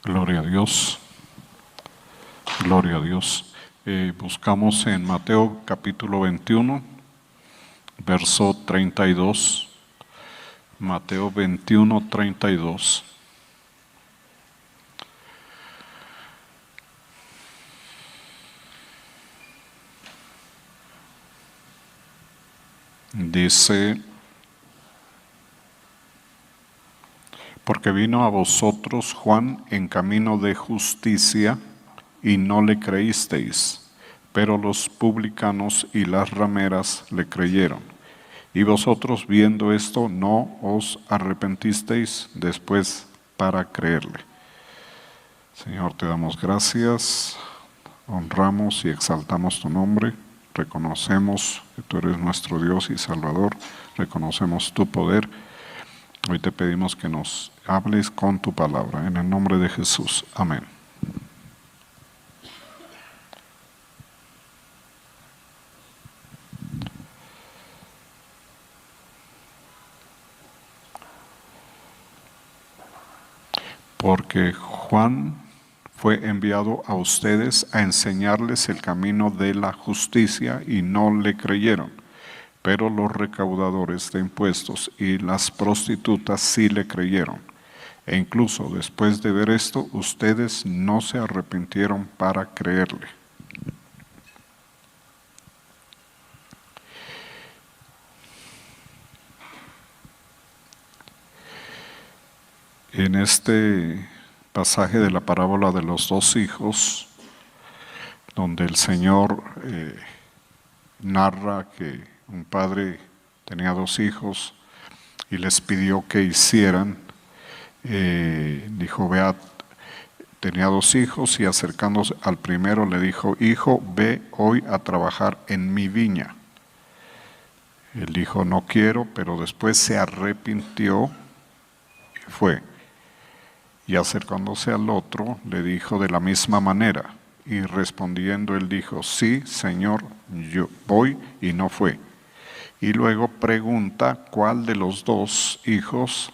Gloria a Dios, gloria a Dios. Buscamos en Mateo capítulo 21, verso 32. Mateo 21, 32. Dice: porque vino a vosotros Juan en camino de justicia, y no le creísteis, pero los publicanos y las rameras le creyeron. Y vosotros, viendo esto, no os arrepentisteis después para creerle. Señor, te damos gracias, honramos y exaltamos tu nombre, reconocemos que tú eres nuestro Dios y Salvador, reconocemos tu poder. Hoy te pedimos que nos hables con tu palabra, en el nombre de Jesús. Amén. Porque Juan fue enviado a ustedes a enseñarles el camino de la justicia y no le creyeron. Pero los recaudadores de impuestos y las prostitutas sí le creyeron. E incluso después de ver esto, ustedes no se arrepintieron para creerle. En este pasaje de la parábola de los dos hijos, donde el Señor narra que un padre tenía dos hijos y les pidió que hicieran, dijo: vea, tenía dos hijos, y acercándose al primero le dijo: hijo, ve hoy a trabajar en mi viña. Él dijo: no quiero, pero después se arrepintió y fue. Y acercándose al otro le dijo de la misma manera, y respondiendo él dijo: sí, Señor, yo voy, y no fue. Y luego pregunta cuál de los dos hijos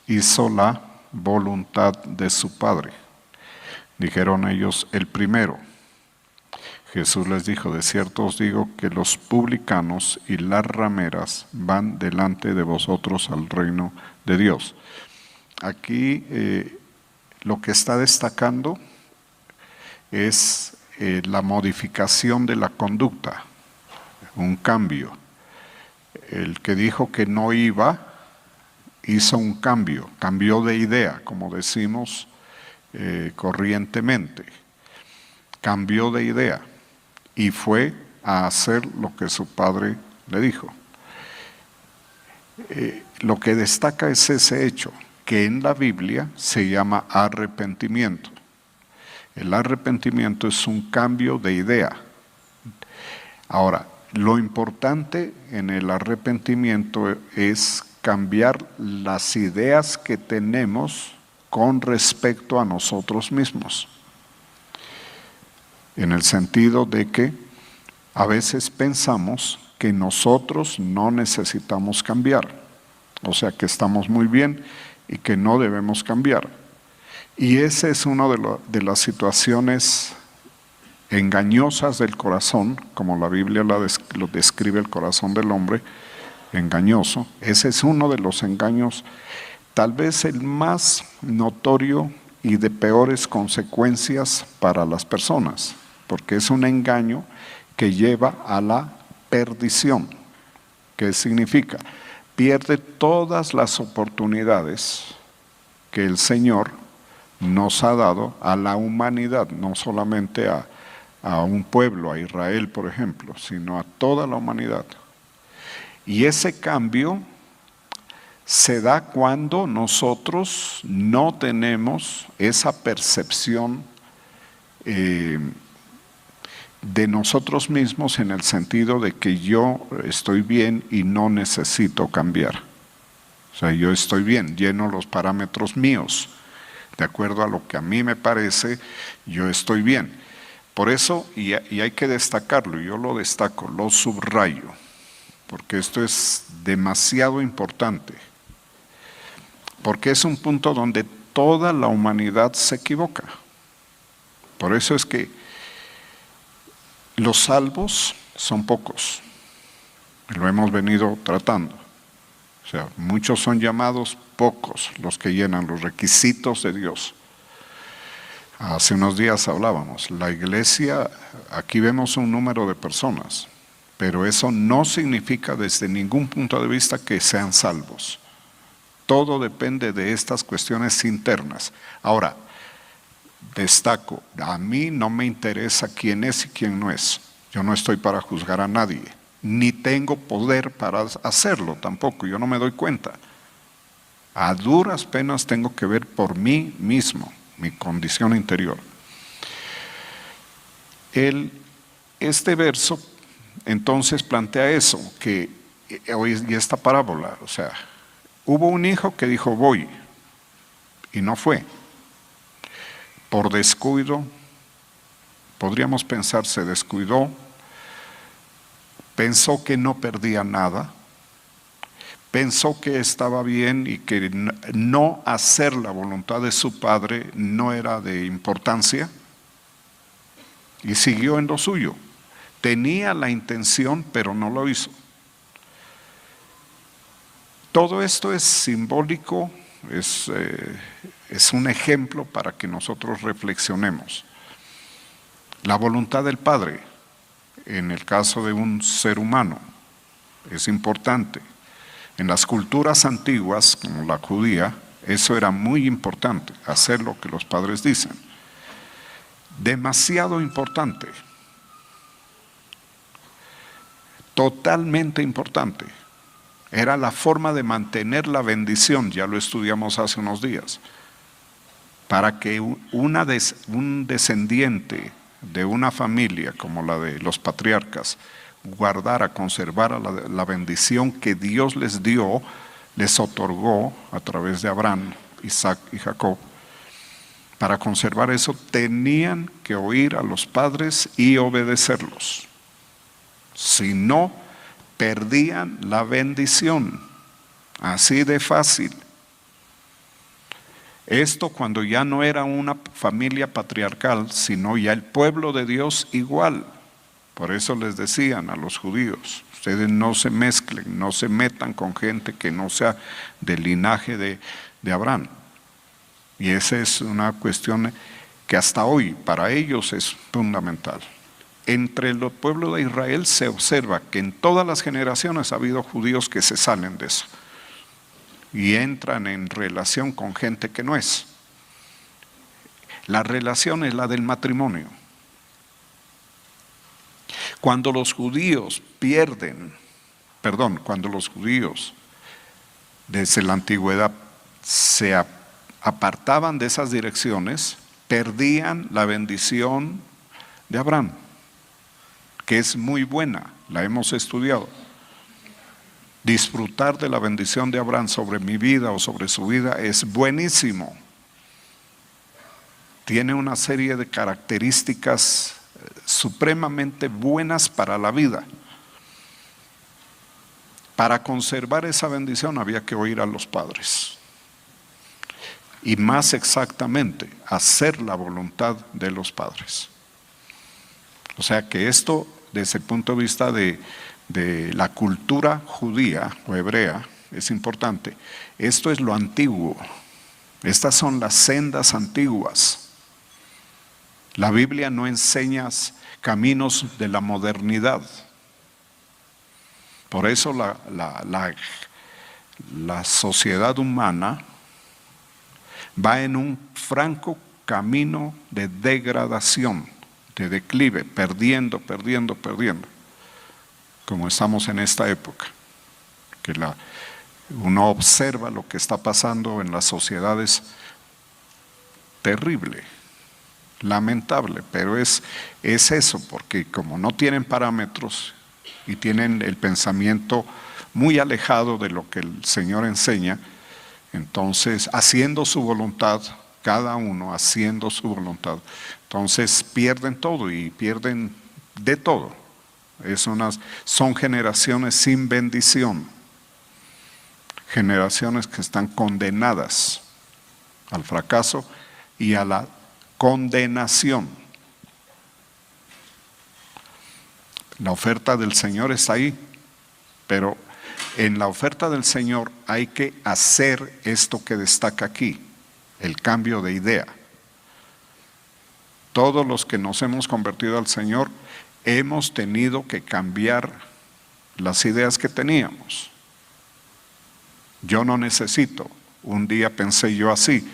hizo la voluntad de su padre. Dijeron ellos: el primero. Jesús les dijo: de cierto os digo que los publicanos y las rameras van delante de vosotros al reino de Dios. Aquí lo que está destacando es la modificación de la conducta, un cambio. El que dijo que no iba, hizo un cambio, cambió de idea, como decimos corrientemente. Cambió de idea y fue a hacer lo que su padre le dijo. Lo que destaca es ese hecho, que en la Biblia se llama arrepentimiento. El arrepentimiento es un cambio de idea. Ahora, lo importante en el arrepentimiento es cambiar las ideas que tenemos con respecto a nosotros mismos. En el sentido de que a veces pensamos que nosotros no necesitamos cambiar, o sea que estamos muy bien y que no debemos cambiar. Y esa es una de las situaciones engañosas del corazón, como la Biblia lo describe, el corazón del hombre engañoso. Ese es uno de los engaños, tal vez el más notorio y de peores consecuencias para las personas, porque es un engaño que lleva a la perdición. ¿Qué significa? Pierde todas las oportunidades que el Señor nos ha dado a la humanidad, no solamente a un pueblo, a Israel por ejemplo, sino a toda la humanidad. Y ese cambio se da cuando nosotros no tenemos esa percepción de nosotros mismos, en el sentido de que yo estoy bien y no necesito cambiar. O sea, yo estoy bien, lleno los parámetros míos, de acuerdo a lo que a mí me parece, yo estoy bien. Por eso, y hay que destacarlo, yo lo destaco, lo subrayo, porque esto es demasiado importante, porque es un punto donde toda la humanidad se equivoca. Por eso es que los salvos son pocos. Lo hemos venido tratando. O sea, muchos son llamados, pocos los que llenan los requisitos de Dios. Hace unos días hablábamos, la iglesia, aquí vemos un número de personas, pero eso no significa desde ningún punto de vista que sean salvos. Todo depende de estas cuestiones internas. Ahora, destaco, a mí no me interesa quién es y quién no es. Yo no estoy para juzgar a nadie, ni tengo poder para hacerlo tampoco, yo no me doy cuenta. A duras penas tengo que ver por mí mismo, mi condición interior. Este verso entonces plantea eso, y esta parábola, o sea, hubo un hijo que dijo voy, y no fue. Por descuido, podríamos pensar, se descuidó, pensó que no perdía nada, pensó que estaba bien y que no hacer la voluntad de su padre no era de importancia, y siguió en lo suyo. Tenía la intención, pero no lo hizo. Todo esto es simbólico, es un ejemplo para que nosotros reflexionemos. La voluntad del Padre, en el caso de un ser humano, es importante. En las culturas antiguas, como la judía, eso era muy importante, hacer lo que los padres dicen. Demasiado importante. Totalmente importante. Era la forma de mantener la bendición, ya lo estudiamos hace unos días. Para que un descendiente de una familia como la de los patriarcas guardara, conservara la bendición que Dios les dio, les otorgó a través de Abraham, Isaac y Jacob. Para conservar eso tenían que oír a los padres y obedecerlos. Si no, perdían la bendición. Así de fácil. Esto cuando ya no era una familia patriarcal, sino ya el pueblo de Dios igual. Por eso les decían a los judíos, ustedes no se mezclen, no se metan con gente que no sea del linaje de Abraham. Y esa es una cuestión que hasta hoy para ellos es fundamental. Entre el pueblo de Israel se observa que en todas las generaciones ha habido judíos que se salen de eso y entran en relación con gente que no es. La relación es la del matrimonio. Cuando los judíos cuando los judíos desde la antigüedad se apartaban de esas direcciones, perdían la bendición de Abraham, que es muy buena, la hemos estudiado. Disfrutar de la bendición de Abraham sobre mi vida o sobre su vida es buenísimo. Tiene una serie de características supremamente buenas para la vida. Para conservar esa bendición había que oír a los padres. Y más exactamente, hacer la voluntad de los padres. O sea que esto, desde el punto de vista de la cultura judía o hebrea, es importante. Esto es lo antiguo. Estas son las sendas antiguas. La Biblia no enseña caminos de la modernidad. Por eso la sociedad humana va en un franco camino de degradación, de declive, perdiendo, como estamos en esta época, que uno observa lo que está pasando en las sociedades, terrible, lamentable, pero es eso, porque como no tienen parámetros y tienen el pensamiento muy alejado de lo que el Señor enseña, entonces haciendo su voluntad, cada uno haciendo su voluntad, entonces pierden todo y pierden de todo. Son generaciones sin bendición, generaciones que están condenadas al fracaso y a la condenación. La oferta del Señor está ahí, pero en la oferta del Señor hay que hacer esto que destaca aquí, el cambio de idea. Todos los que nos hemos convertido al Señor hemos tenido que cambiar las ideas que teníamos. Yo no necesito. Un día pensé yo así,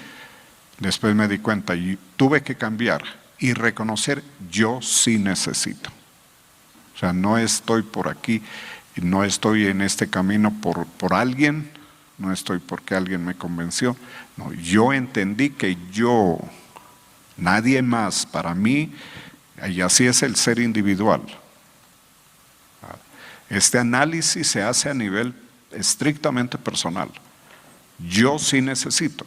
después me di cuenta y tuve que cambiar y reconocer, yo sí necesito. O sea, no estoy por aquí, no estoy en este camino por alguien, no estoy porque alguien me convenció. No, yo entendí que yo, nadie más para mí, y así es el ser individual. Este análisis se hace a nivel estrictamente personal. Yo sí necesito.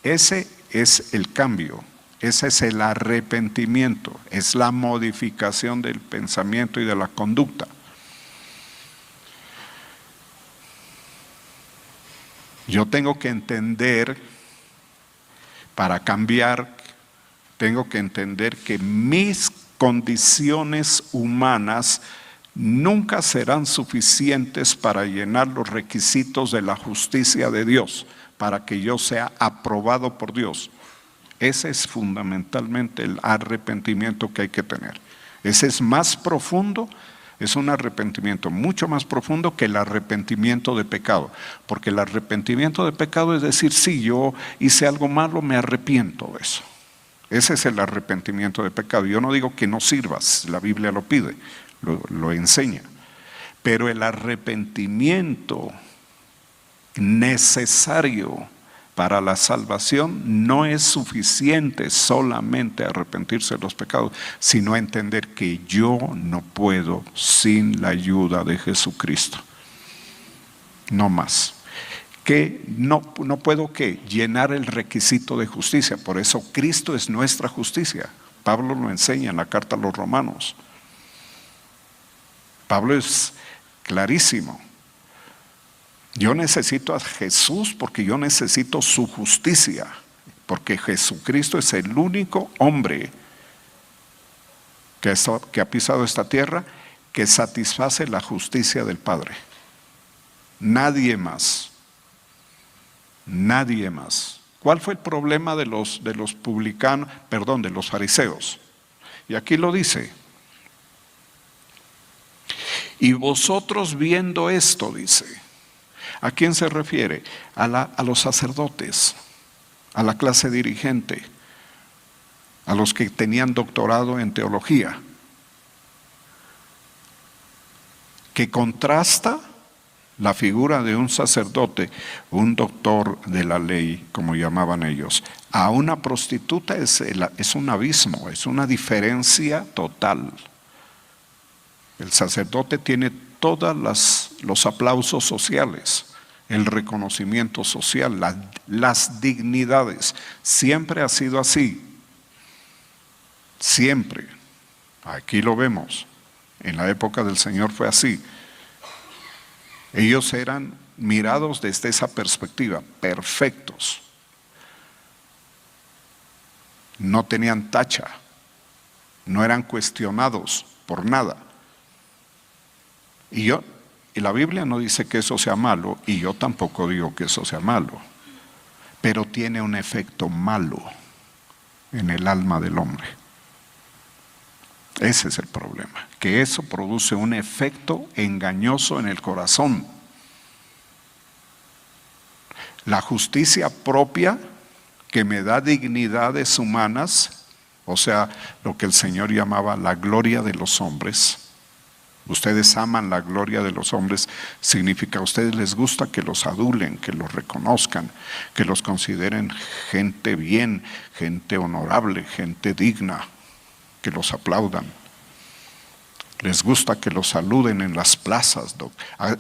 Ese es el cambio, ese es el arrepentimiento, es la modificación del pensamiento y de la conducta. Yo tengo que entender, para cambiar, tengo que entender que mis condiciones humanas nunca serán suficientes para llenar los requisitos de la justicia de Dios, para que yo sea aprobado por Dios. Ese es fundamentalmente el arrepentimiento que hay que tener. Ese es más profundo, es un arrepentimiento mucho más profundo que el arrepentimiento de pecado. Porque el arrepentimiento de pecado es decir, sí, yo hice algo malo, me arrepiento de eso. Ese es el arrepentimiento de pecado. Yo no digo que no sirvas, la Biblia lo pide, lo enseña. Pero el arrepentimiento necesario para la salvación no es suficiente solamente arrepentirse de los pecados, sino entender que yo no puedo sin la ayuda de Jesucristo. No más. Que no puedo ¿qué? Llenar el requisito de justicia. Por eso Cristo es nuestra justicia. Pablo lo enseña en la carta a los Romanos. Pablo es clarísimo. Yo necesito a Jesús porque yo necesito su justicia, porque Jesucristo es el único hombre que ha pisado esta tierra que satisface la justicia del Padre. Nadie más. Nadie más. ¿Cuál fue el problema de los publicanos, de los fariseos? Y aquí lo dice. Y vosotros viendo esto, dice. ¿A quién se refiere? A los sacerdotes, a la clase dirigente, a los que tenían doctorado en teología, que contrasta la figura de un sacerdote, un doctor de la ley, como llamaban ellos, a una prostituta es un abismo, es una diferencia total. El sacerdote tiene todos los aplausos sociales, el reconocimiento social, las dignidades. Siempre ha sido así. Siempre. Aquí lo vemos. En la época del Señor fue así. Ellos eran mirados desde esa perspectiva, perfectos. No tenían tacha. No eran cuestionados por nada. Y la Biblia no dice que eso sea malo, y yo tampoco digo que eso sea malo, pero tiene un efecto malo en el alma del hombre. Ese es el problema, que eso produce un efecto engañoso en el corazón. La justicia propia que me da dignidades humanas, o sea, lo que el Señor llamaba la gloria de los hombres. Ustedes aman la gloria de los hombres, significa a ustedes les gusta que los adulen, que los reconozcan, que los consideren gente bien, gente honorable, gente digna, que los aplaudan. Les gusta que los saluden en las plazas.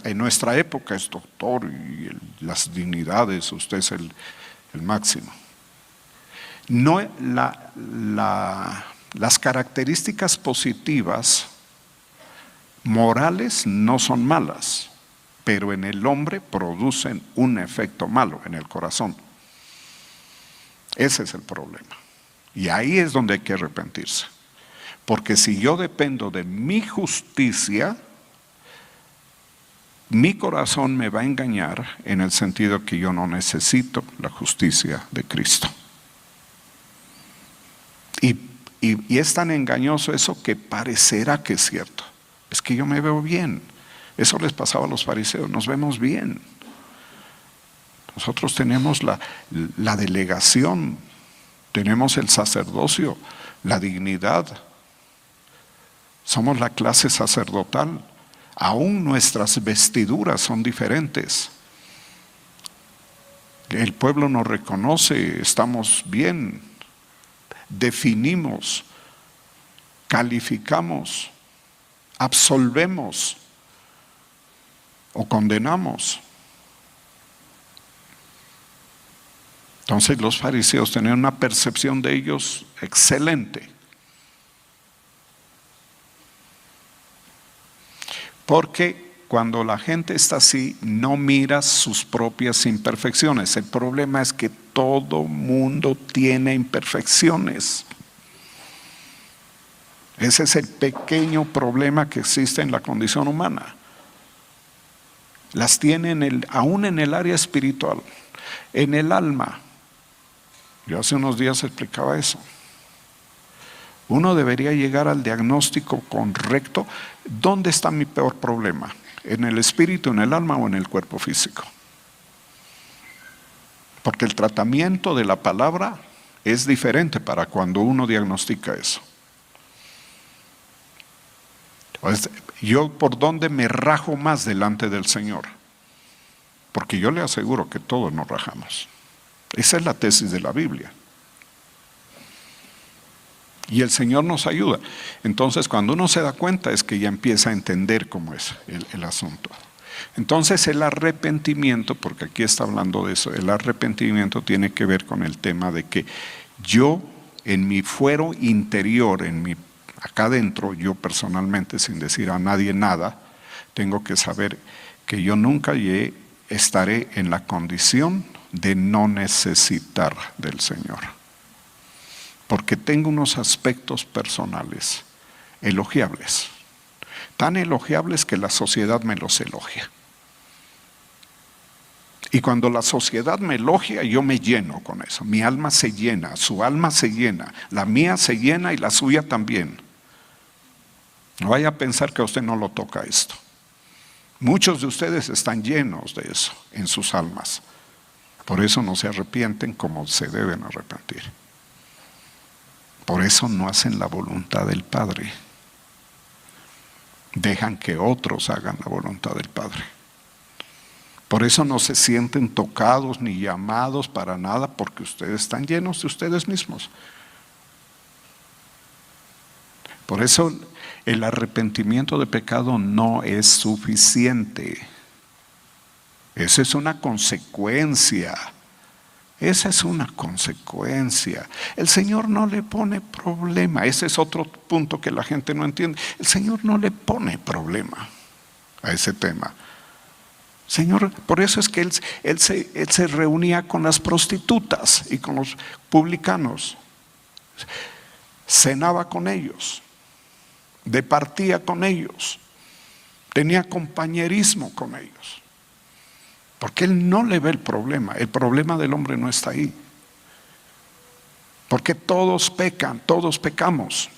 En nuestra época es doctor y las dignidades, usted es el máximo. No, las características positivas morales no son malas, pero en el hombre producen un efecto malo en el corazón. Ese es el problema. Y ahí es donde hay que arrepentirse. Porque si yo dependo de mi justicia, mi corazón me va a engañar en el sentido que yo no necesito la justicia de Cristo. Y es tan engañoso eso que parecerá que es cierto. Es que yo me veo bien. Eso les pasaba a los fariseos, nos vemos bien. Nosotros tenemos la delegación, tenemos el sacerdocio, la dignidad. Somos la clase sacerdotal. Aún nuestras vestiduras son diferentes. El pueblo nos reconoce, estamos bien, definimos, calificamos, absolvemos o condenamos. Entonces los fariseos tenían una percepción de ellos excelente. Porque cuando la gente está así, no mira sus propias imperfecciones. El problema es que todo mundo tiene imperfecciones. Ese es el pequeño problema que existe en la condición humana. Las tiene aún en el área espiritual, en el alma. Yo hace unos días explicaba eso. Uno debería llegar al diagnóstico correcto. ¿Dónde está mi peor problema? ¿En el espíritu, en el alma o en el cuerpo físico? Porque el tratamiento de la palabra es diferente para cuando uno diagnostica eso. Entonces, yo por dónde me rajo más delante del Señor, porque yo le aseguro que todos nos rajamos. Esa es la tesis de la Biblia. Y el Señor nos ayuda. Entonces cuando uno se da cuenta es que ya empieza a entender cómo es el asunto. Entonces el arrepentimiento, porque aquí está hablando de eso, el arrepentimiento tiene que ver con el tema de que yo en mi fuero interior, acá adentro, yo personalmente, sin decir a nadie nada, tengo que saber que yo nunca estaré en la condición de no necesitar del Señor. Porque tengo unos aspectos personales elogiables, tan elogiables que la sociedad me los elogia. Y cuando la sociedad me elogia, yo me lleno con eso. Mi alma se llena, su alma se llena, la mía se llena y la suya también. No vaya a pensar que a usted no lo toca esto. Muchos de ustedes están llenos de eso en sus almas. Por eso no se arrepienten como se deben arrepentir. Por eso no hacen la voluntad del Padre. Dejan que otros hagan la voluntad del Padre. Por eso no se sienten tocados ni llamados para nada, porque ustedes están llenos de ustedes mismos. Por eso el arrepentimiento de pecado no es suficiente. Esa es una consecuencia. Esa es una consecuencia. El Señor no le pone problema. Ese es otro punto que la gente no entiende. El Señor no le pone problema a ese tema. Señor, por eso es que él se reunía con las prostitutas y con los publicanos. Cenaba con ellos. Departía con ellos. Tenía compañerismo con ellos. Porque Él no le ve el problema del hombre no está ahí. Porque todos pecan, todos pecamos.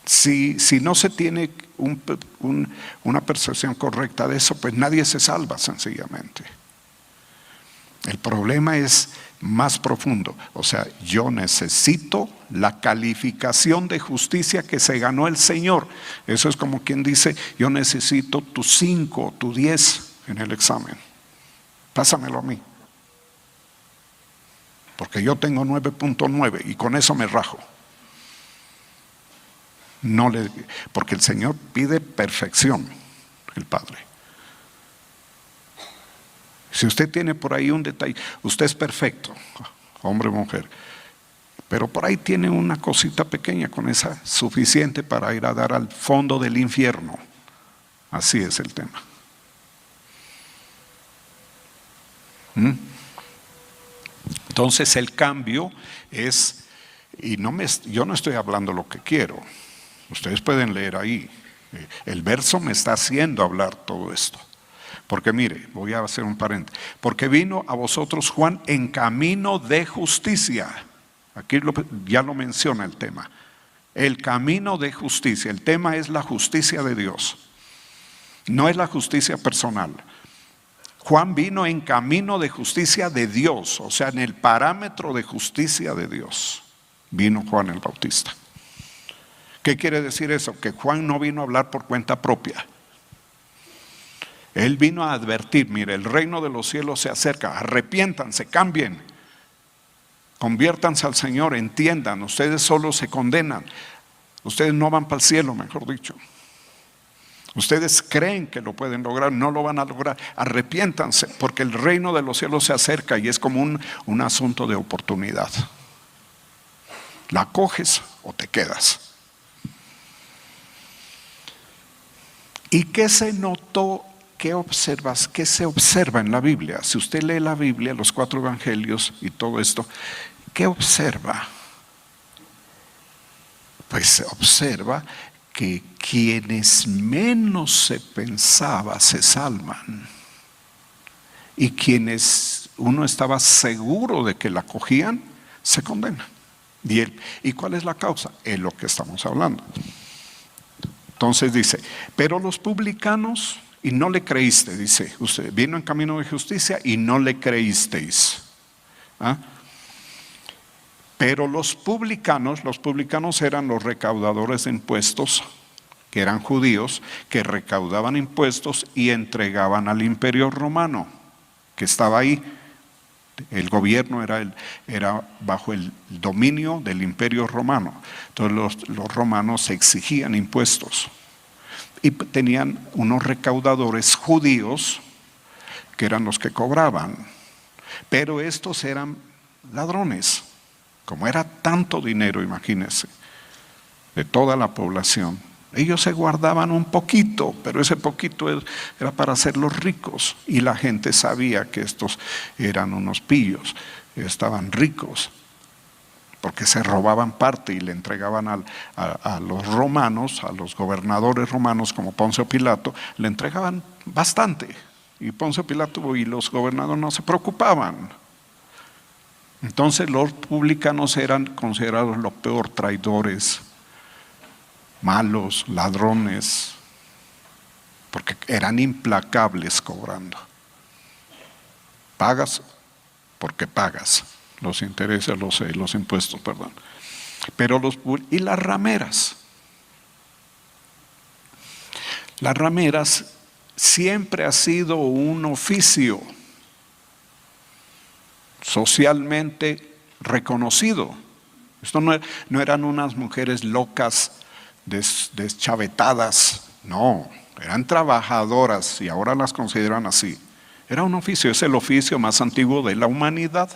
Si no se tiene una percepción correcta de eso, pues nadie se salva sencillamente. El problema es más profundo. O sea, yo necesito la calificación de justicia que se ganó el Señor. Eso es como quien dice, yo necesito tu 5, tu 10 en el examen. Pásamelo a mí. Porque yo tengo 9.9 y con eso me rajo. Porque el Señor pide perfección, el Padre. Si usted tiene por ahí un detalle, usted es perfecto, hombre o mujer, pero por ahí tiene una cosita pequeña, con esa suficiente para ir a dar al fondo del infierno. Así es el tema. Entonces el cambio es, yo no estoy hablando lo que quiero, ustedes pueden leer ahí, el verso me está haciendo hablar todo esto. Porque mire, voy a hacer un paréntesis, porque vino a vosotros Juan en camino de justicia. Aquí ya lo menciona el tema. El camino de justicia, el tema es la justicia de Dios, no es la justicia personal. Juan vino en camino de justicia de Dios, o sea, en el parámetro de justicia de Dios. Vino Juan el Bautista. ¿Qué quiere decir eso? Que Juan no vino a hablar por cuenta propia. Él vino a advertir, mire, el reino de los cielos se acerca, arrepiéntanse, cambien, conviértanse al Señor, entiendan, ustedes solo se condenan, ustedes no van para el cielo, mejor dicho. Ustedes creen que lo pueden lograr, no lo van a lograr. Arrepiéntanse, porque el reino de los cielos se acerca y es como un asunto de oportunidad. ¿La coges o te quedas? ¿Y qué se notó? ¿Qué observas? ¿Qué se observa en la Biblia? Si usted lee la Biblia, los 4 evangelios y todo esto, ¿qué observa? Pues se observa que quienes menos se pensaba se salvan y quienes uno estaba seguro de que la cogían se condenan. ¿Y cuál es la causa? Es lo que estamos hablando. Entonces dice, pero los publicanos, y no le creíste, dice, usted vino en camino de justicia y no le creísteis. ¿Ah? Pero los publicanos eran los recaudadores de impuestos, que eran judíos, que recaudaban impuestos y entregaban al imperio romano, que estaba ahí. El gobierno era bajo el dominio del imperio romano. Entonces los romanos exigían impuestos. Y tenían unos recaudadores judíos, que eran los que cobraban. Pero estos eran ladrones. Como era tanto dinero, imagínense, de toda la población, ellos se guardaban un poquito, pero ese poquito era para hacerlos ricos. Y la gente sabía que estos eran unos pillos, estaban ricos, porque se robaban parte y le entregaban a los romanos, a los gobernadores romanos como Poncio Pilato, le entregaban bastante. Y Poncio Pilato y los gobernadores no se preocupaban. Entonces los publicanos eran considerados lo peor, traidores, malos, ladrones, porque eran implacables cobrando. Pagas porque pagas los intereses, los impuestos, perdón. Pero y las rameras. Las rameras siempre ha sido un oficio socialmente reconocido. Esto no eran unas mujeres locas, deschavetadas, no, eran trabajadoras y ahora las consideran así. Era un oficio, es el oficio más antiguo de la humanidad.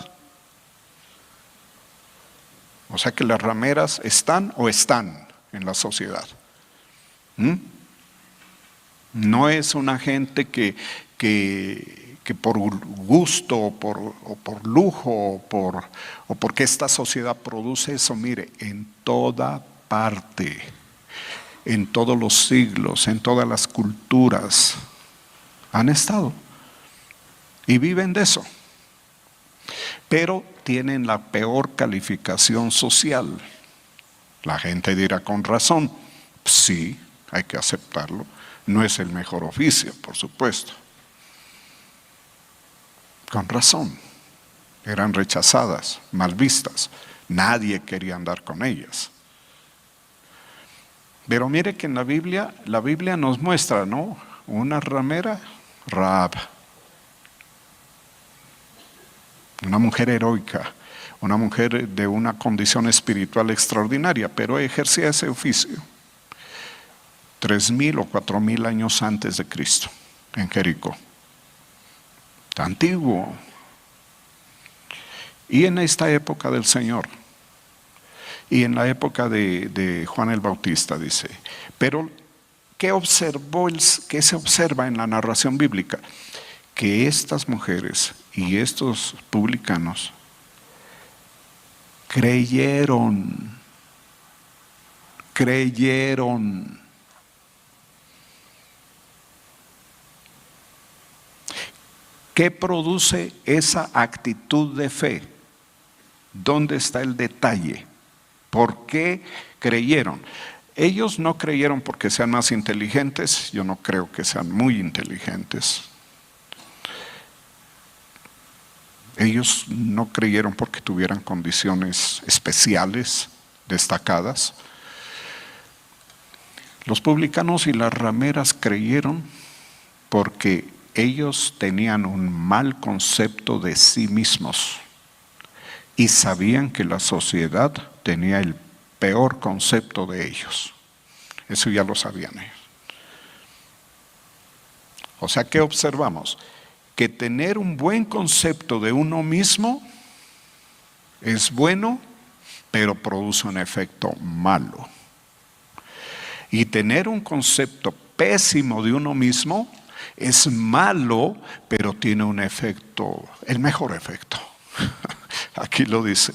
O sea que las rameras están en la sociedad. No es una gente que por gusto o por lujo o porque esta sociedad produce eso. Mire, en toda parte, en todos los siglos, en todas las culturas han estado y viven de eso, pero tienen la peor calificación social. La gente dirá con razón, sí, hay que aceptarlo, no es el mejor oficio, por supuesto. Con razón, eran rechazadas, mal vistas, nadie quería andar con ellas. Pero mire que en la Biblia nos muestra, ¿no? Una ramera, Rahab, una mujer heroica, una mujer de una condición espiritual extraordinaria, pero ejercía ese oficio 3,000 o 4,000 años antes de Cristo, en Jericó. Antiguo. Y en esta época del Señor, y en la época de Juan el Bautista, dice. Pero ¿qué se observa en la narración bíblica? Que estas mujeres y estos publicanos Creyeron. Creyeron. ¿Qué produce esa actitud de fe? ¿Dónde está el detalle? ¿Por qué creyeron? Ellos no creyeron porque sean más inteligentes. Yo no creo que sean muy inteligentes. Ellos no creyeron porque tuvieran condiciones especiales, destacadas. Los publicanos y las rameras creyeron porque ellos tenían un mal concepto de sí mismos y sabían que la sociedad tenía el peor concepto de ellos. Eso ya lo sabían ellos. O sea, ¿qué observamos? Que tener un buen concepto de uno mismo es bueno, pero produce un efecto malo. Y tener un concepto pésimo de uno mismo es malo, pero tiene un efecto, el mejor efecto. Aquí lo dice.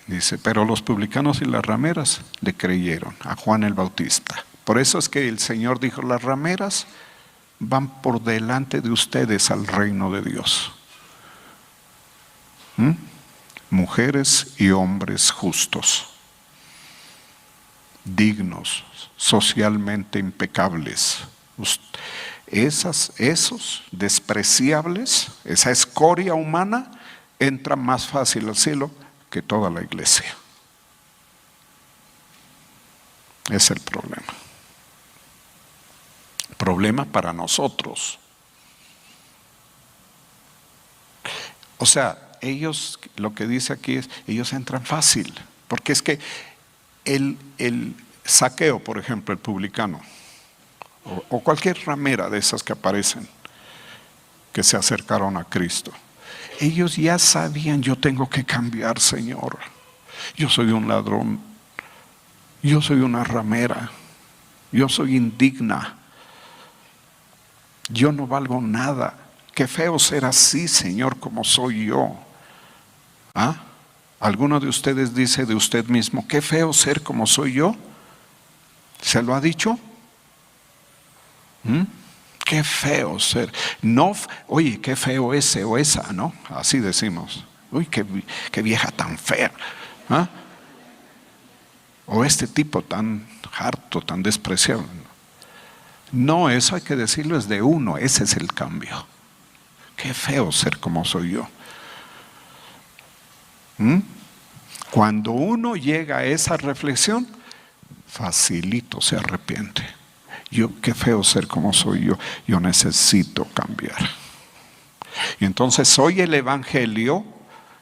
Dice, pero los publicanos y las rameras le creyeron a Juan el Bautista. Por eso es que el Señor dijo, las rameras van por delante de ustedes al reino de Dios. Mujeres y hombres justos, dignos, socialmente impecables. Esos despreciables, esa escoria humana, entra más fácil al cielo que toda la iglesia. Es el problema. Problema para nosotros. O sea, ellos, lo que dice aquí es, ellos entran fácil, porque es que el Zaqueo, por ejemplo, el publicano, o cualquier ramera de esas que aparecen, que se acercaron a Cristo, ellos ya sabían, yo tengo que cambiar, Señor. Yo soy un ladrón, yo soy una ramera, yo soy indigna, yo no valgo nada. Qué feo ser así, Señor, como soy yo. ¿Ah? ¿Alguno de ustedes dice de usted mismo, qué feo ser como soy yo? ¿Se lo ha dicho? Qué feo ser. No, oye, qué feo ese o esa, ¿no? Así decimos. Uy, qué vieja tan fea. ¿Ah? O este tipo tan harto, tan despreciable. No, eso hay que decirlo es de uno. Ese es el cambio. Qué feo ser como soy yo. Cuando uno llega a esa reflexión, facilito se arrepiente. Qué feo ser como soy yo. Yo necesito cambiar. Y entonces oye el evangelio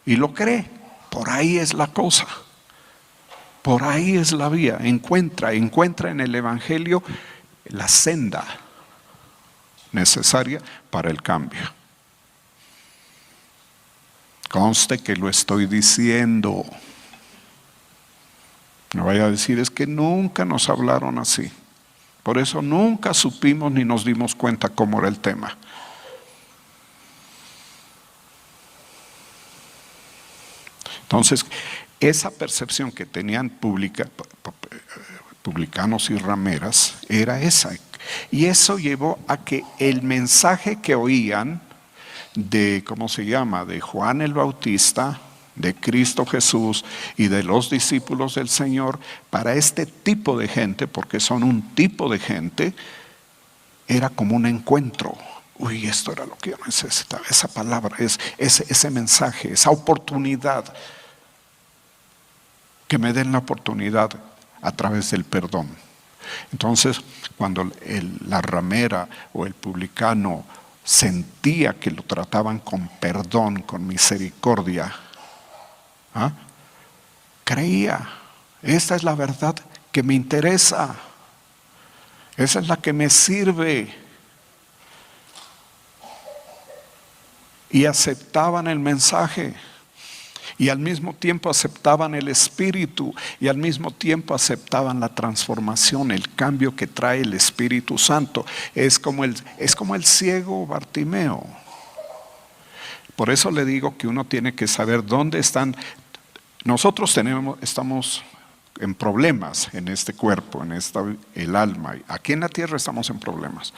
y lo cree. Por ahí es la cosa. Por ahí es la vía. Encuentra en el evangelio la senda necesaria para el cambio. Conste que lo estoy diciendo. No vaya a decir, es que nunca nos hablaron así. Por eso nunca supimos ni nos dimos cuenta cómo era el tema. Entonces, esa percepción que tenían publicanos y rameras era esa. Y eso llevó a que el mensaje que oían de, ¿cómo se llama?, de Juan el Bautista, de Cristo Jesús y de los discípulos del Señor, para este tipo de gente, porque son un tipo de gente, era como un encuentro. Uy, esto era lo que yo necesitaba, esa palabra, ese mensaje, esa oportunidad, que me den la oportunidad a través del perdón. Entonces, cuando la ramera o el publicano sentía que lo trataban con perdón, con misericordia, creía, esta es la verdad que me interesa, esa es la que me sirve, y aceptaban el mensaje, y al mismo tiempo aceptaban el Espíritu, y al mismo tiempo aceptaban la transformación, el cambio que trae el Espíritu Santo. Es como el ciego Bartimeo. Por eso le digo que uno tiene que saber dónde están. Nosotros estamos en problemas en este cuerpo, el alma. Aquí en la tierra estamos en problemas.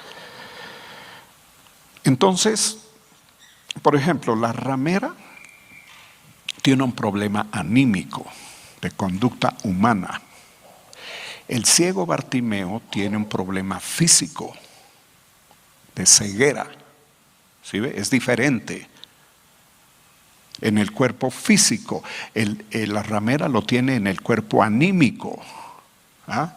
Entonces, por ejemplo, la ramera tiene un problema anímico, de conducta humana. El ciego Bartimeo tiene un problema físico, de ceguera. ¿Sí ve? Es diferente. En el cuerpo físico, la ramera lo tiene en el cuerpo anímico. ¿Ah?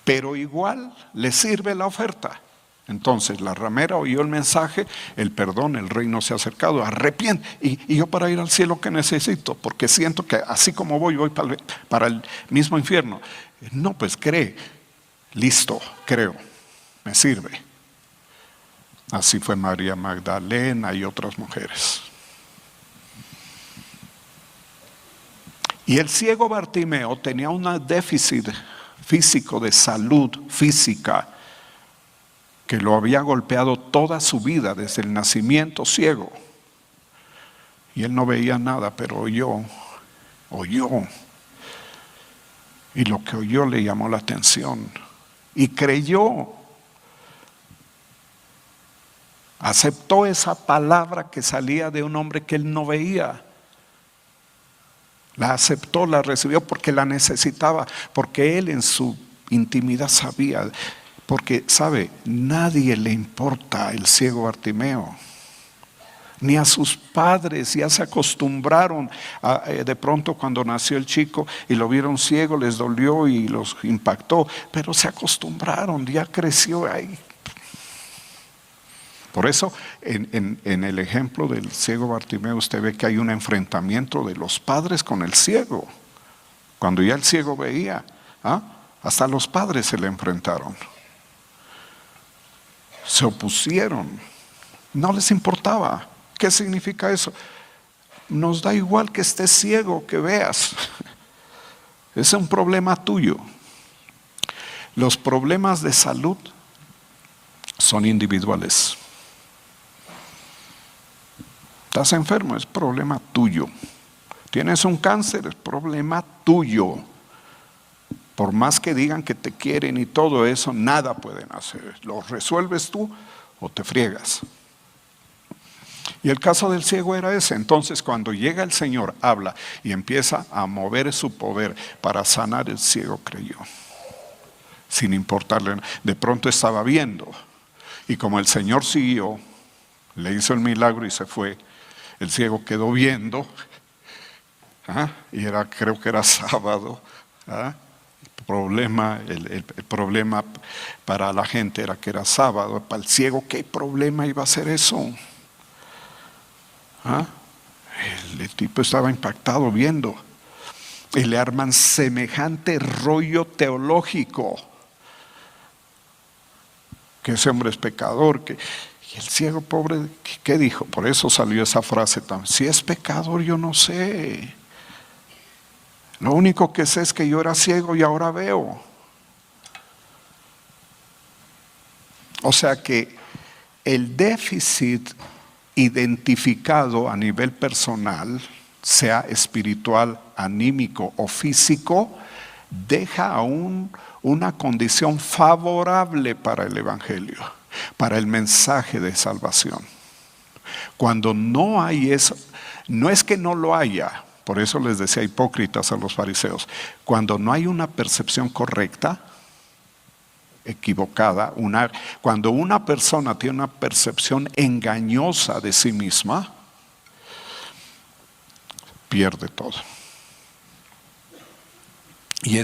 Pero igual le sirve la oferta. Entonces la ramera oyó el mensaje, el perdón, el reino se ha acercado, arrepiente. Y yo para ir al cielo, ¿qué necesito? Porque siento que así como voy para el mismo infierno. No, pues cree. Listo, creo. Me sirve. Así fue María Magdalena y otras mujeres. Y el ciego Bartimeo tenía un déficit físico de salud física que lo había golpeado toda su vida, desde el nacimiento ciego. Y él no veía nada, pero oyó. Y lo que oyó le llamó la atención. Y creyó. Aceptó esa palabra que salía de un hombre que él no veía. La aceptó, la recibió porque la necesitaba, porque él en su intimidad sabía, porque sabe, nadie le importa el ciego Bartimeo, ni a sus padres. Ya se acostumbraron de pronto cuando nació el chico y lo vieron ciego, les dolió y los impactó, pero se acostumbraron, ya creció ahí. Por eso en el ejemplo del ciego Bartimeo usted ve que hay un enfrentamiento de los padres con el ciego. Cuando ya el ciego veía, hasta los padres se le enfrentaron. Se opusieron. No les importaba. ¿Qué significa eso? Nos da igual que estés ciego, que veas. Es un problema tuyo. Los problemas de salud son individuales. Estás enfermo, es problema tuyo. Tienes un cáncer, es problema tuyo. Por más que digan que te quieren y todo eso, nada pueden hacer. Lo resuelves tú o te friegas. Y el caso del ciego era ese. Entonces cuando llega el Señor, habla y empieza a mover su poder para sanar, el ciego creyó. Sin importarle, de pronto estaba viendo. Y como el Señor siguió, le hizo el milagro y se fue. El ciego quedó viendo, y creo que era sábado. El problema para la gente era que era sábado. Para el ciego, ¿qué problema iba a ser eso? El tipo estaba impactado viendo. Y le arman semejante rollo teológico, que ese hombre es pecador, y el ciego pobre, ¿qué dijo? Por eso salió esa frase también. Si es pecador, yo no sé. Lo único que sé es que yo era ciego y ahora veo. O sea que el déficit identificado a nivel personal, sea espiritual, anímico o físico, deja aún una condición favorable para el evangelio, para el mensaje de salvación. Cuando no hay eso, no es que no lo haya, por eso les decía hipócritas a los fariseos, cuando no hay una percepción correcta, equivocada, cuando una persona tiene una percepción engañosa de sí misma, pierde todo. Y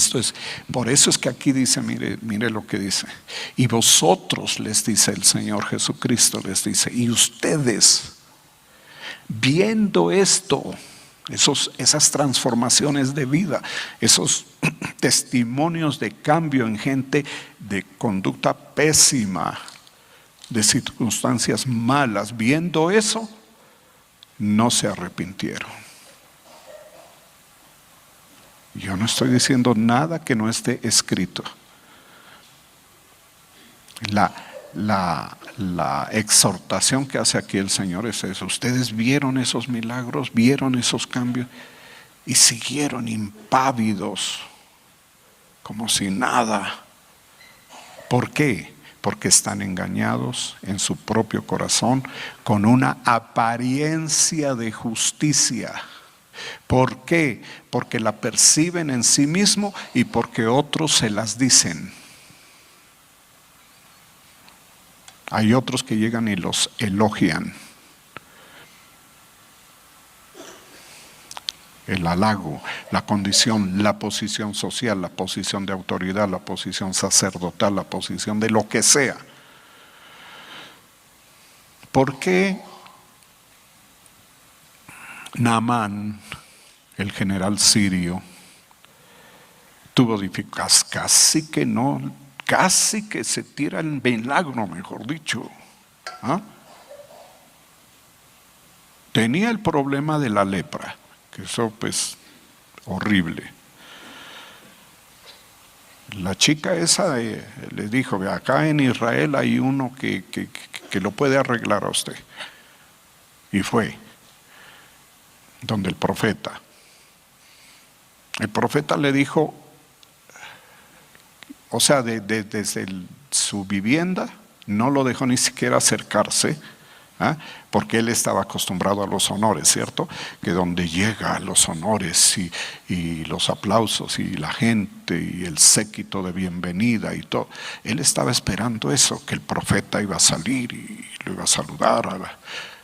por eso es que aquí dice, mire lo que dice. Y vosotros, les dice el Señor Jesucristo, les dice, y ustedes, viendo esto, esas transformaciones de vida, esos testimonios de cambio en gente de conducta pésima, de circunstancias malas, viendo eso, no se arrepintieron. Yo no estoy diciendo nada que no esté escrito. la exhortación que hace aquí el Señor es eso. Ustedes vieron esos milagros, vieron esos cambios y siguieron impávidos, como si nada. ¿Por qué? Porque están engañados en su propio corazón con una apariencia de justicia. ¿Por qué? Porque la perciben en sí mismo y porque otros se las dicen. Hay otros que llegan y los elogian. El halago, la condición, la posición social, la posición de autoridad, la posición sacerdotal, la posición de lo que sea. ¿Por qué Naamán, el general sirio, tuvo dificultades? Casi que se tira el milagro, mejor dicho. ¿Ah? Tenía el problema de la lepra, que eso pues horrible. La chica esa le dijo, ve, acá en Israel hay uno que lo puede arreglar a usted. Y fue donde el profeta. El profeta le dijo, o sea, desde su vivienda no lo dejó ni siquiera acercarse, ¿ah? Porque él estaba acostumbrado a los honores, ¿cierto? Que donde llega los honores y los aplausos y la gente y el séquito de bienvenida y todo, él estaba esperando eso, que el profeta iba a salir y lo iba a saludar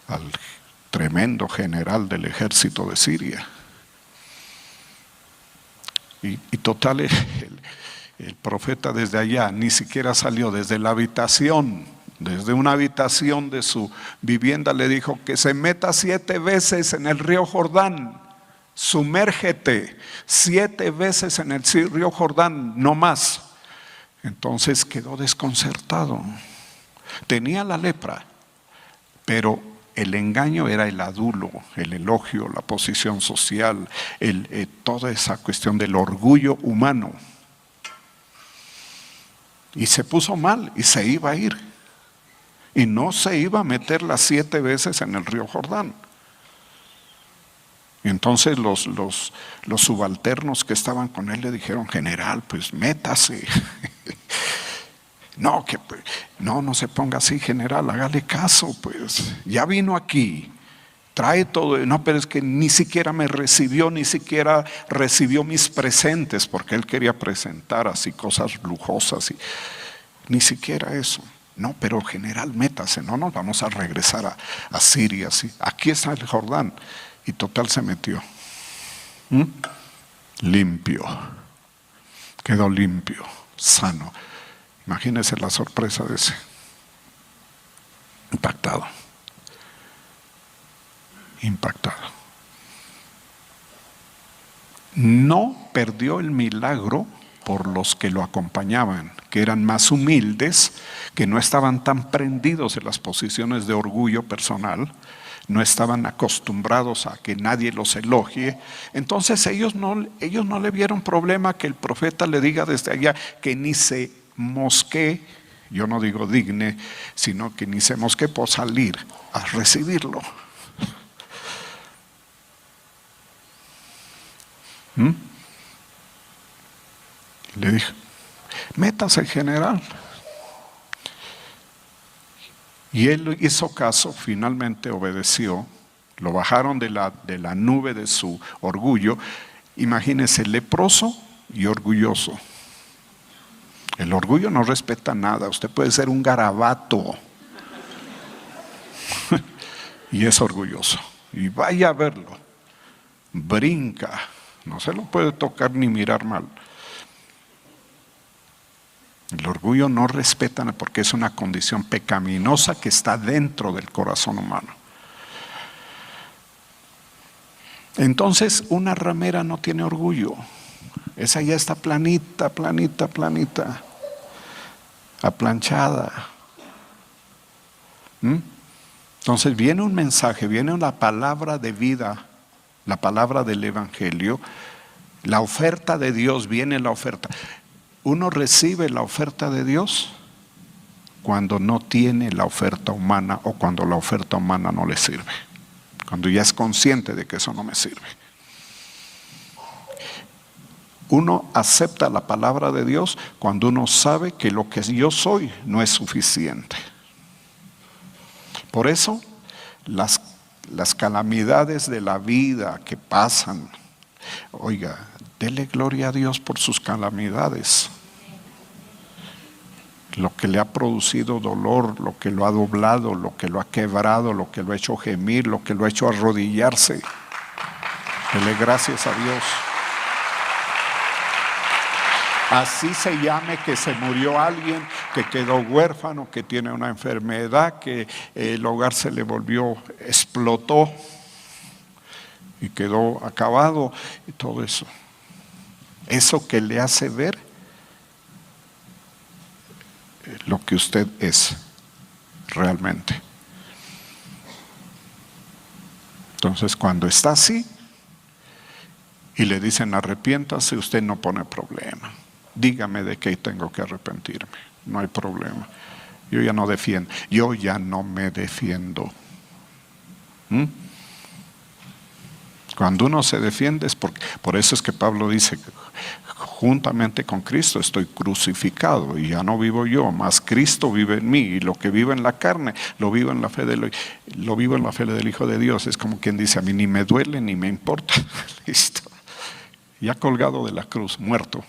al tremendo general del ejército de Siria. Y total, el profeta desde allá ni siquiera salió, desde la habitación, desde una habitación de su vivienda le dijo que se meta 7 veces en el río Jordán, sumérgete 7 veces en el río Jordán, no más. Entonces quedó desconcertado. Tenía la lepra, pero el engaño era el adulo, el elogio, la posición social, toda esa cuestión del orgullo humano. Y se puso mal y se iba a ir. Y no se iba a meter las 7 veces en el río Jordán. Y entonces los subalternos que estaban con él le dijeron, general, pues métase. No se ponga así, general, hágale caso, pues. Ya vino aquí, trae todo. No, pero es que ni siquiera me recibió, ni siquiera recibió mis presentes, porque él quería presentar así cosas lujosas y ni siquiera eso. No, pero general, métase, no nos vamos a regresar a Siria, ¿sí? Aquí está el Jordán. Y total se metió. Limpio. Quedó limpio, sano. Imagínense la sorpresa de ese. Impactado. No perdió el milagro por los que lo acompañaban, que eran más humildes, que no estaban tan prendidos en las posiciones de orgullo personal, no estaban acostumbrados a que nadie los elogie. Entonces ellos no le vieron problema que el profeta le diga desde allá que ni se mosquee, yo no digo digne, sino que ni se mosquee por salir a recibirlo. Le dije, métase, general. Y él hizo caso, finalmente obedeció, lo bajaron de la nube de su orgullo. Imagínense, leproso y orgulloso. El orgullo no respeta nada, usted puede ser un garabato y es orgulloso. Y vaya a verlo, brinca, no se lo puede tocar ni mirar mal. El orgullo no respeta porque es una condición pecaminosa que está dentro del corazón humano. Entonces una ramera no tiene orgullo. Esa ya está planita, aplanchada. Entonces viene un mensaje, viene una palabra de vida, la palabra del evangelio, la oferta de Dios, viene la oferta. Uno recibe la oferta de Dios cuando no tiene la oferta humana o cuando la oferta humana no le sirve. Cuando ya es consciente de que eso no me sirve. Uno acepta la palabra de Dios cuando uno sabe que lo que yo soy no es suficiente. Por eso, las calamidades de la vida que pasan, oiga, dele gloria a Dios por sus calamidades. Lo que le ha producido dolor, lo que lo ha doblado, lo que lo ha quebrado, lo que lo ha hecho gemir, lo que lo ha hecho arrodillarse. Dele gracias a Dios. Así se llame que se murió alguien, que quedó huérfano, que tiene una enfermedad, que el hogar se le volvió, explotó y quedó acabado y todo eso. Eso que le hace ver lo que usted es realmente. Entonces, cuando está así y le dicen arrepiéntase, usted no pone problema. Dígame de qué tengo que arrepentirme. No hay problema. Yo ya no defiendo. Yo ya no me defiendo. Cuando uno se defiende es porque, por eso es que Pablo dice, juntamente con Cristo estoy crucificado y ya no vivo yo, mas Cristo vive en mí, y lo que vivo en la carne lo vivo en la fe del Hijo de Dios. Es como quien dice, a mí ni me duele ni me importa. Listo. Ya colgado de la cruz, muerto.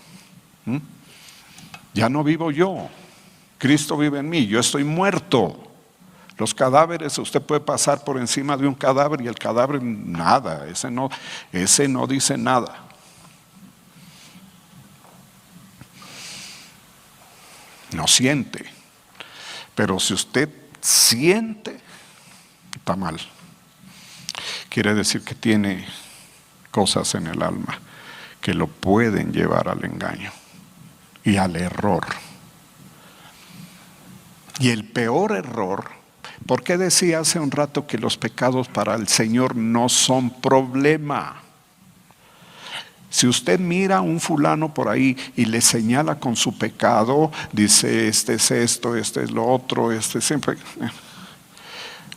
Ya no vivo yo, Cristo vive en mí, yo estoy muerto. Los cadáveres, usted puede pasar por encima de un cadáver y el cadáver nada, ese no dice nada. No siente. Pero si usted siente, está mal. Quiere decir que tiene cosas en el alma que lo pueden llevar al engaño y al error. Y el peor error, ¿por qué decía hace un rato que los pecados para el Señor no son problema? Si usted mira a un fulano por ahí y le señala con su pecado, dice este es esto, este es lo otro, este siempre.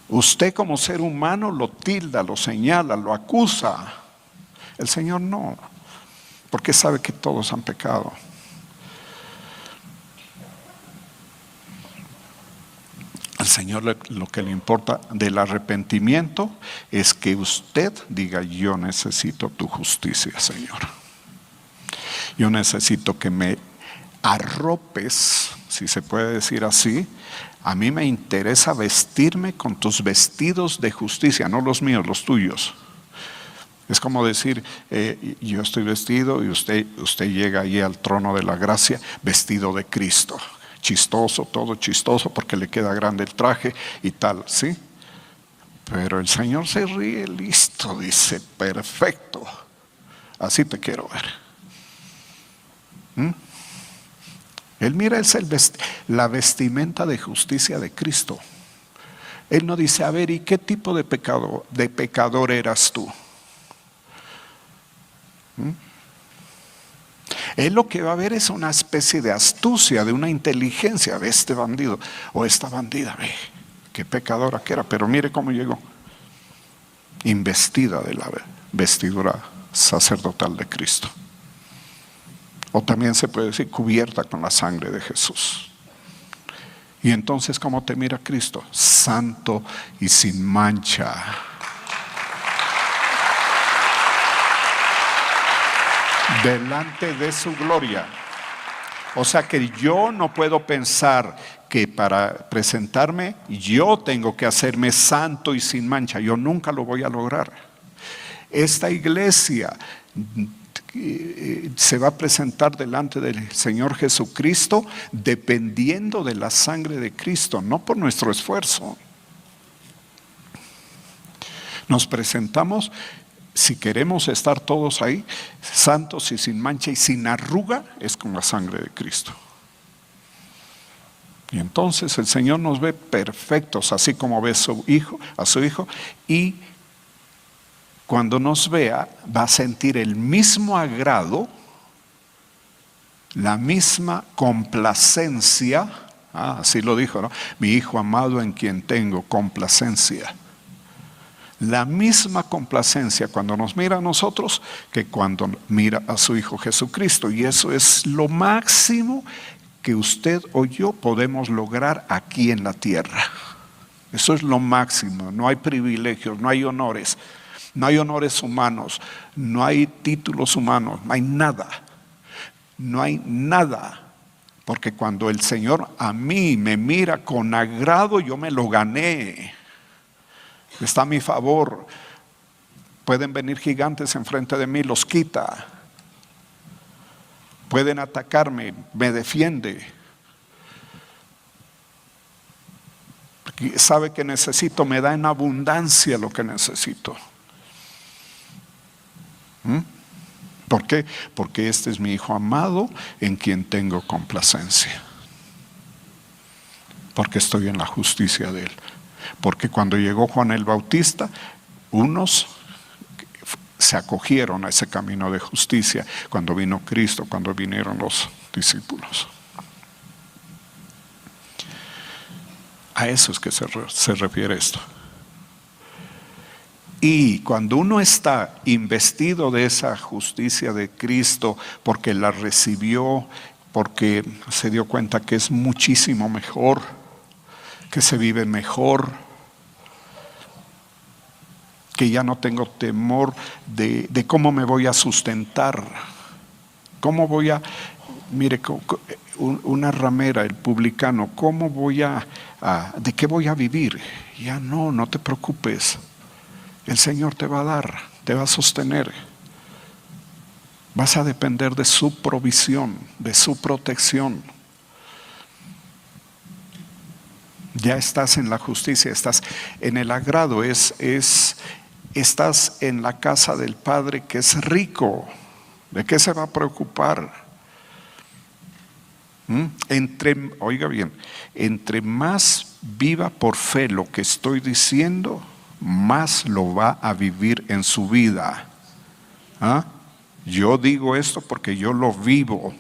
Usted como ser humano lo tilda, lo señala, lo acusa. El Señor no, porque sabe que todos han pecado. Al Señor lo que le importa del arrepentimiento es que usted diga, yo necesito tu justicia, Señor. Yo necesito que me arropes, si se puede decir así. A mí me interesa vestirme con tus vestidos de justicia, no los míos, los tuyos. Es como decir, yo estoy vestido y usted llega ahí al trono de la gracia vestido de Cristo. Chistoso, todo chistoso porque le queda grande el traje y tal, ¿sí? Pero el Señor se ríe, listo, dice, perfecto, así te quiero ver. Él mira, es la vestimenta de justicia de Cristo. Él no dice, a ver, ¿y qué tipo de pecador eras tú? Él lo que va a ver es una especie de astucia, de una inteligencia. Ve este bandido o esta bandida, ve qué pecadora que era, pero mire cómo llegó, investida de la vestidura sacerdotal de Cristo. O también se puede decir cubierta con la sangre de Jesús. Y entonces, ¿cómo te mira Cristo? Santo y sin mancha. Delante de su gloria. O sea que yo no puedo pensar que para presentarme yo tengo que hacerme santo y sin mancha. Yo nunca lo voy a lograr. Esta iglesia se va a presentar delante del Señor Jesucristo dependiendo de la sangre de Cristo, no por nuestro esfuerzo. Nos presentamos, si queremos estar todos ahí, santos y sin mancha y sin arruga, es con la sangre de Cristo. Y entonces el Señor nos ve perfectos, así como ve a su Hijo, y cuando nos vea va a sentir el mismo agrado, la misma complacencia Así lo dijo, ¿no? Mi hijo amado en quien tengo complacencia. La misma complacencia cuando nos mira a nosotros que cuando mira a su Hijo Jesucristo. Y eso es lo máximo que usted o yo podemos lograr aquí en la tierra. Eso es lo máximo. No hay privilegios, no hay honores. No hay honores humanos, no hay títulos humanos, no hay nada. No hay nada. Porque cuando el Señor a mí me mira con agrado, yo me lo gané. Está a mi favor. Pueden venir gigantes enfrente de mí, los quita. Pueden atacarme, me defiende. Porque sabe que necesito, me da en abundancia lo que necesito. ¿Por qué? Porque este es mi Hijo amado en quien tengo complacencia. Porque estoy en la justicia de Él. Porque cuando llegó Juan el Bautista, unos se acogieron a ese camino de justicia. Cuando vino Cristo, cuando vinieron los discípulos. A eso es que se refiere esto. Y cuando uno está investido de esa justicia de Cristo, porque la recibió, porque se dio cuenta que es muchísimo mejor, que se vive mejor, que ya no tengo temor de cómo me voy a sustentar, cómo voy a, mire, una ramera, el publicano, cómo voy de qué voy a vivir. Ya no te preocupes. El Señor te va a dar, te va a sostener. Vas a depender de su provisión, de su protección. Ya estás en la justicia, estás en el agrado, estás en la casa del Padre que es rico. ¿De qué se va a preocupar? Oiga bien, entre más viva por fe lo que estoy diciendo, más lo va a vivir en su vida. Yo digo esto porque yo lo vivo.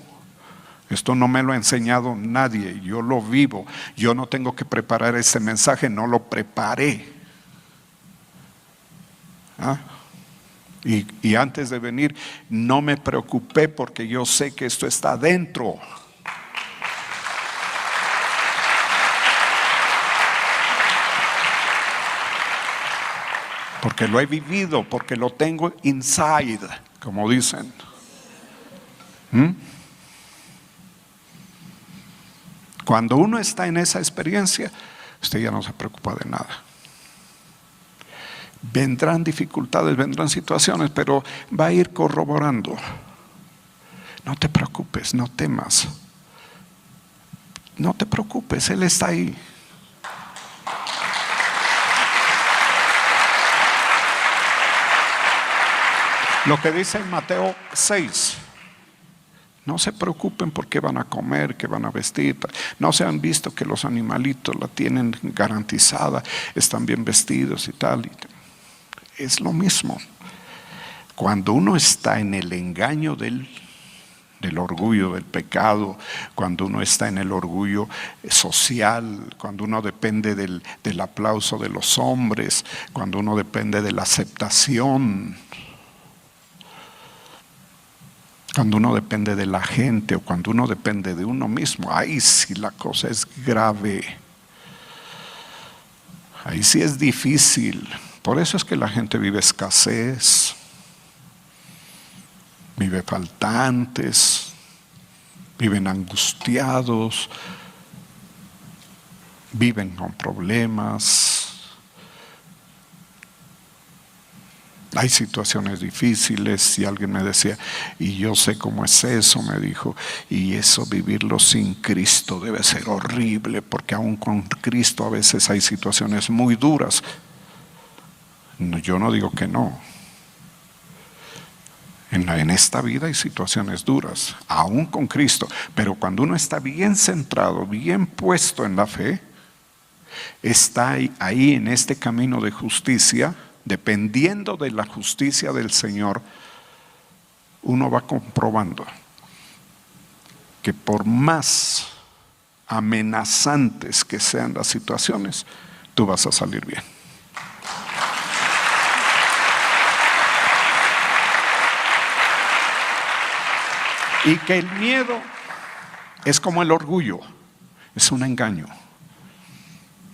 Esto no me lo ha enseñado nadie, yo lo vivo. Yo no tengo que preparar ese mensaje, no lo preparé. Y antes de venir no me preocupé porque yo sé que esto está dentro. Porque lo he vivido, porque lo tengo inside, como dicen. Cuando uno está en esa experiencia, usted ya no se preocupa de nada. Vendrán dificultades, vendrán situaciones, pero va a ir corroborando. No te preocupes, no temas. No te preocupes, Él está ahí. Lo que dice en Mateo 6. No se preocupen por qué van a comer, qué van a vestir. No se han visto que los animalitos la tienen garantizada, están bien vestidos y tal. Es lo mismo. Cuando uno está en el engaño del orgullo, del pecado, cuando uno está en el orgullo social, cuando uno depende del aplauso de los hombres, cuando uno depende de la aceptación, cuando uno depende de la gente o cuando uno depende de uno mismo, ahí sí la cosa es grave. Ahí sí es difícil. Por eso es que la gente vive escasez, vive faltantes, viven angustiados, viven con problemas. Hay situaciones difíciles y alguien me decía, y yo sé cómo es eso, me dijo, y eso vivirlo sin Cristo debe ser horrible, porque aún con Cristo a veces hay situaciones muy duras. Yo no digo que no. En esta vida hay situaciones duras, aún con Cristo, pero cuando uno está bien centrado, bien puesto en la fe, está ahí en este camino de justicia, dependiendo de la justicia del Señor, uno va comprobando que por más amenazantes que sean las situaciones, tú vas a salir bien. Y que el miedo es como el orgullo, es un engaño.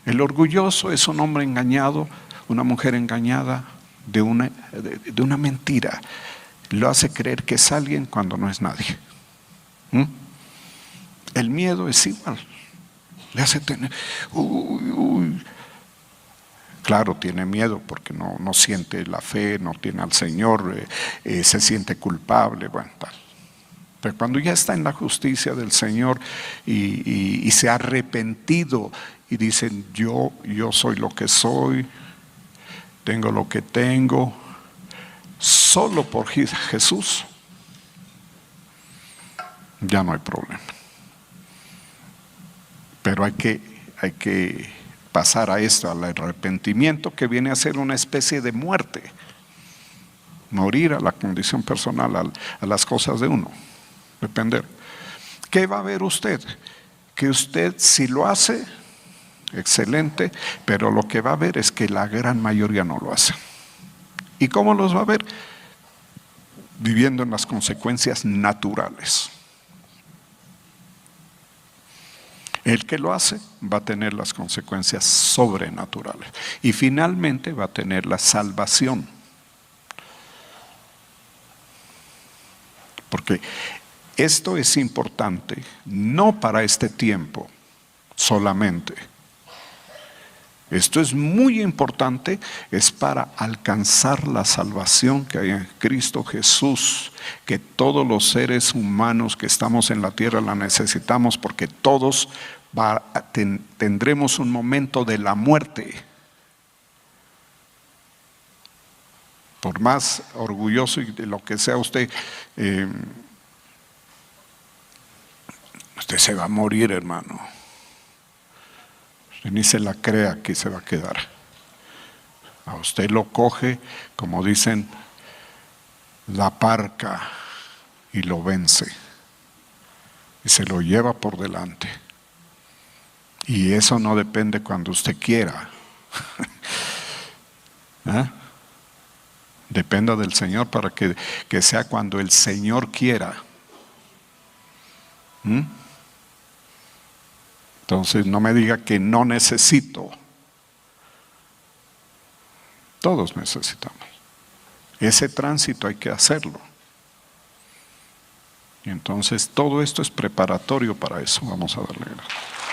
El orgulloso es un hombre engañado, una mujer engañada de una mentira. Lo hace creer que es alguien cuando no es nadie. El miedo es igual. Le hace tener... Claro, tiene miedo porque no siente la fe, no tiene al Señor, se siente culpable, bueno, tal. Pero cuando ya está en la justicia del Señor y se ha arrepentido y dicen, yo soy lo que soy, tengo lo que tengo, solo por Jesús, ya no hay problema. Pero hay que pasar a esto, al arrepentimiento, que viene a ser una especie de muerte. Morir a la condición personal, a las cosas de uno. Depender. ¿Qué va a ver usted? Que usted, si lo hace, excelente, pero lo que va a ver es que la gran mayoría no lo hace. ¿Y cómo los va a ver? Viviendo en las consecuencias naturales. El que lo hace va a tener las consecuencias sobrenaturales y finalmente va a tener la salvación. Porque esto es importante, no para este tiempo solamente. Esto es muy importante, es para alcanzar la salvación que hay en Cristo Jesús, que todos los seres humanos que estamos en la tierra la necesitamos, porque todos tendremos un momento de la muerte. Por más orgulloso y de lo que sea usted, usted se va a morir, hermano. Usted ni se la crea que se va a quedar. A usted lo coge, como dicen, la parca y lo vence. Y se lo lleva por delante. Y eso no depende cuando usted quiera. ¿Eh? Dependa del Señor para que sea cuando el Señor quiera. Entonces no me diga que no necesito. Todos necesitamos. Ese tránsito hay que hacerlo. Y entonces todo esto es preparatorio para eso. Vamos a darle gracias.